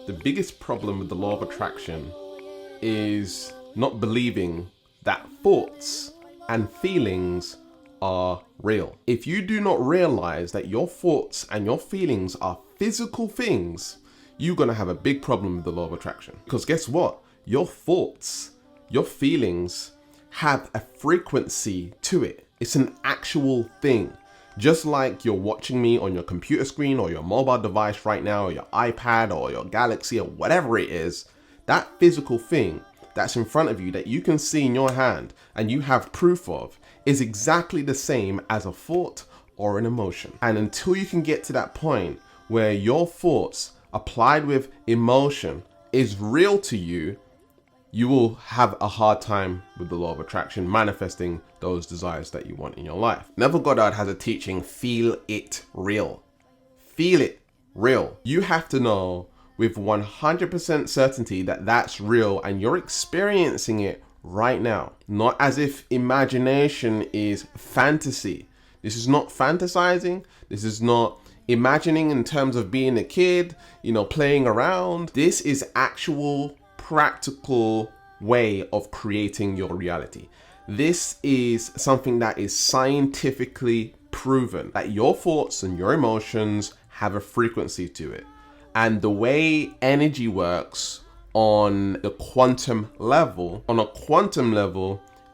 The biggest problem with the law of attraction is not believing that thoughts and feelings are real. If you do not realize that your thoughts and your feelings are physical things, you're going to have a big problem with the law of attraction. Because guess what? Your thoughts, your feelings have a frequency to it. It's an actual thing. Just like you're watching me on your computer screen or your mobile device right now, or your iPad or your Galaxy or whatever it is, that physical thing that's in front of you that you can see in your hand and you have proof of is exactly the same as a thought or an emotion. And until you can get to that point where your thoughts applied with emotion is real to you, you will have a hard time with the law of attraction manifesting those desires that you want in your life. Neville Goddard has a teaching, feel it real. Feel it real. You have to know with 100% certainty that that's real and you're experiencing it right now. Not as if imagination is fantasy. This is not fantasizing. This is not imagining in terms of being a kid, playing around. This is actual practical way of creating your reality. This is something that is scientifically proven, that your thoughts and your emotions have a frequency to it. And the way energy works on the quantum level,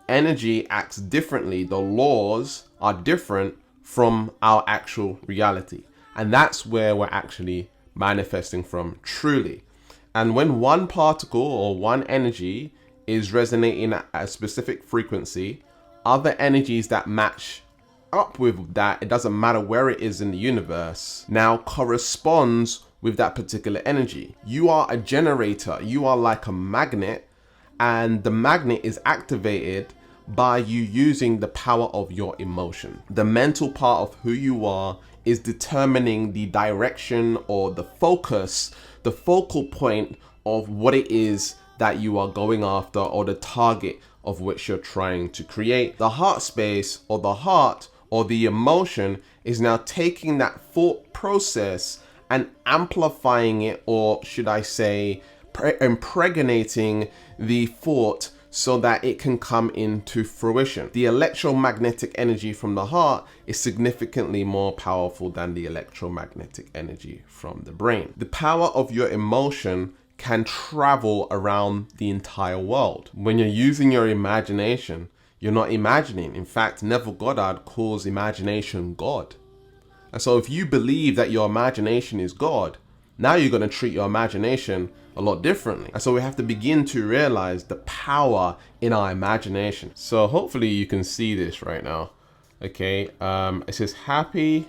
energy acts differently. The laws are different from our actual reality. And that's where we're actually manifesting from truly. And when one particle or one energy is resonating at a specific frequency, other energies that match up with that, it doesn't matter where it is in the universe, now corresponds with that particular energy. You are a generator. You are like a magnet, and the magnet is activated by you using the power of your emotion. The mental part of who you are is determining the direction or the focus, the focal point of what it is that you are going after or the target of which you're trying to create. The heart space or the heart or the emotion is now taking that thought process and amplifying it, or should I say impregnating the thought so that it can come into fruition. The electromagnetic energy from the heart is significantly more powerful than the electromagnetic energy from the brain. The power of your emotion can travel around the entire world. When you're using your imagination, you're not imagining. In fact, Neville Goddard calls imagination God. And so if you believe that your imagination is God, now you're going to treat your imagination a lot differently. And so we have to begin to realize the power in our imagination. So hopefully you can see this right now. Okay. It says happy,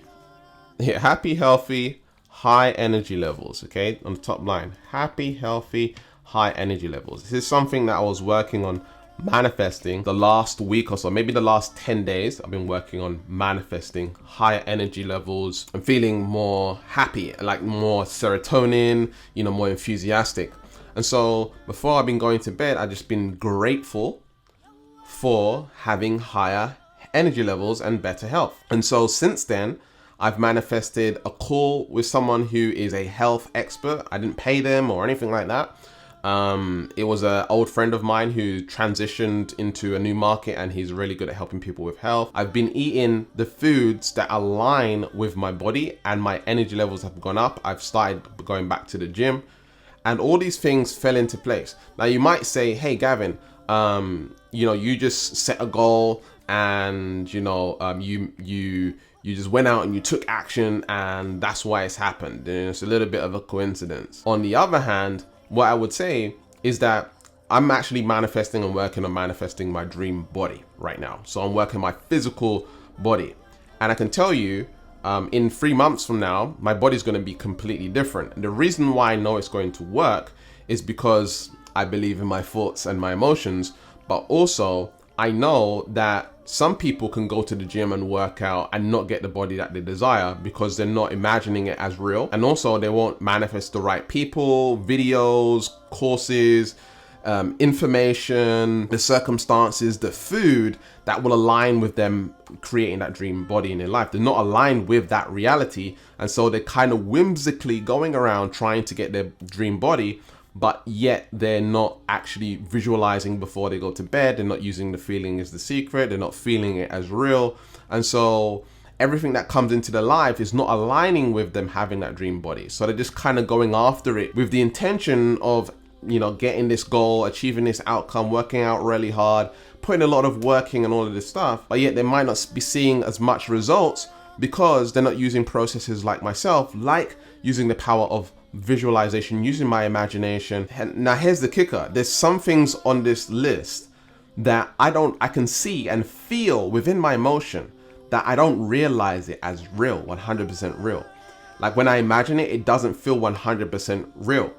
healthy, high energy levels. Okay. On the top line, happy, healthy, high energy levels. This is something that I was working on manifesting the last week or so, maybe the last 10 days. I've been working on manifesting higher energy levels and feeling more happy, like more serotonin, more enthusiastic. And so before I've been going to bed, I've just been grateful for having higher energy levels and better health. And so since then, I've manifested a call with someone who is a health expert. I didn't pay them or anything like that. It was an old friend of mine who transitioned into a new market, and he's really good at helping people with health. I've been eating the foods that align with my body, and my energy levels have gone up. I've started going back to the gym, and all these things fell into place. Now you might say, hey Gavin, you just set a goal and you just went out and you took action, and that's why it's happened. And it's a little bit of a coincidence. On the other hand, what I would say is that I'm actually manifesting and working on manifesting my dream body right now. So I'm working my physical body. And I can tell you, in 3 months from now, my body's going to be completely different. And the reason why I know it's going to work is because I believe in my thoughts and my emotions, but also I know that some people can go to the gym and work out and not get the body that they desire because they're not imagining it as real. And also they won't manifest the right people, videos, courses, information, the circumstances, the food that will align with them creating that dream body in their life. They're not aligned with that reality. And so they're kind of whimsically going around trying to get their dream body, but yet they're not actually visualizing before they go to bed. They're not using the feeling as the secret. They're not feeling it as real. And so everything that comes into their life is not aligning with them having that dream body. So they're just kind of going after it with the intention of, you know, getting this goal, achieving this outcome, working out really hard, putting a lot of working and all of this stuff, but yet they might not be seeing as much results because they're not using processes like myself, like using the power of visualization, using my imagination. And now here's the kicker. There's some things on this list that I can see and feel within my emotion that I don't realize it as real, 100% real. Like when I imagine it, it doesn't feel 100% real.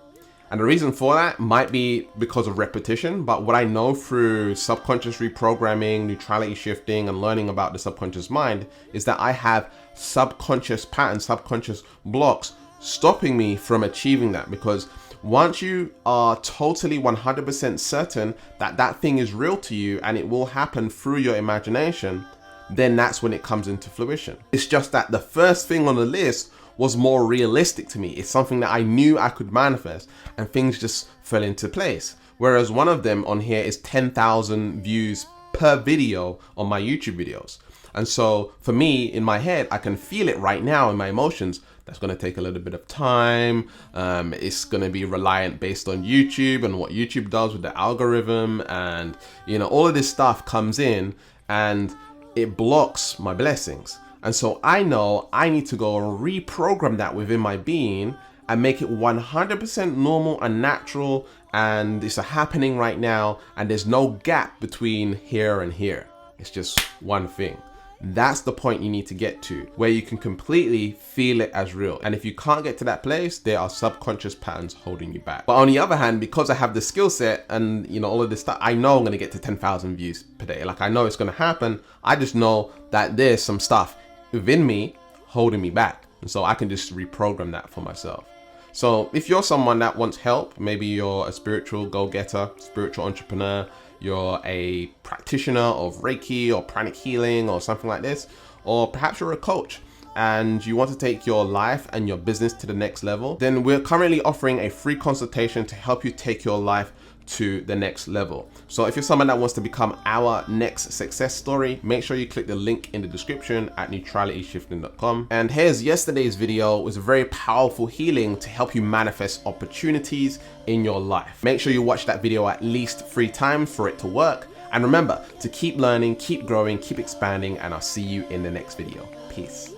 And the reason for that might be because of repetition, but what I know through subconscious reprogramming, neutrality shifting, and learning about the subconscious mind is that I have subconscious patterns, subconscious blocks stopping me from achieving that. Because once you are totally 100% certain that that thing is real to you and it will happen through your imagination, then that's when it comes into fruition. It's just that the first thing on the list was more realistic to me. It's something that I knew I could manifest, and things just fell into place. Whereas one of them on here is 10,000 views per video on my YouTube videos. And so for me, in my head, I can feel it right now in my emotions. That's going to take a little bit of time. It's going to be reliant based on YouTube and what YouTube does with the algorithm. And, you know, all of this stuff comes in and it blocks my blessings. And so I know I need to go and reprogram that within my being and make it 100% normal and natural. And it's happening right now. And there's no gap between here and here. It's just one thing. That's the point you need to get to, where you can completely feel it as real. And if you can't get to that place, there are subconscious patterns holding you back. But on the other hand, because I have the skill set and, you know, all of this stuff, I know I'm going to get to 10,000 views per day. Like, I know it's going to happen. I just know that there's some stuff within me holding me back. And so I can just reprogram that for myself. So if you're someone that wants help, maybe you're a spiritual go-getter, spiritual entrepreneur, you're a practitioner of Reiki or pranic healing or something like this, or perhaps you're a coach and you want to take your life and your business to the next level, then we're currently offering a free consultation to help you take your life to the next level. So if you're someone that wants to become our next success story, make sure you click the link in the description at neutralityshifting.com. And here's yesterday's video. It was a very powerful healing to help you manifest opportunities in your life. Make sure you watch that video at least 3 times for it to work. And remember to keep learning, keep growing, keep expanding, and I'll see you in the next video. Peace.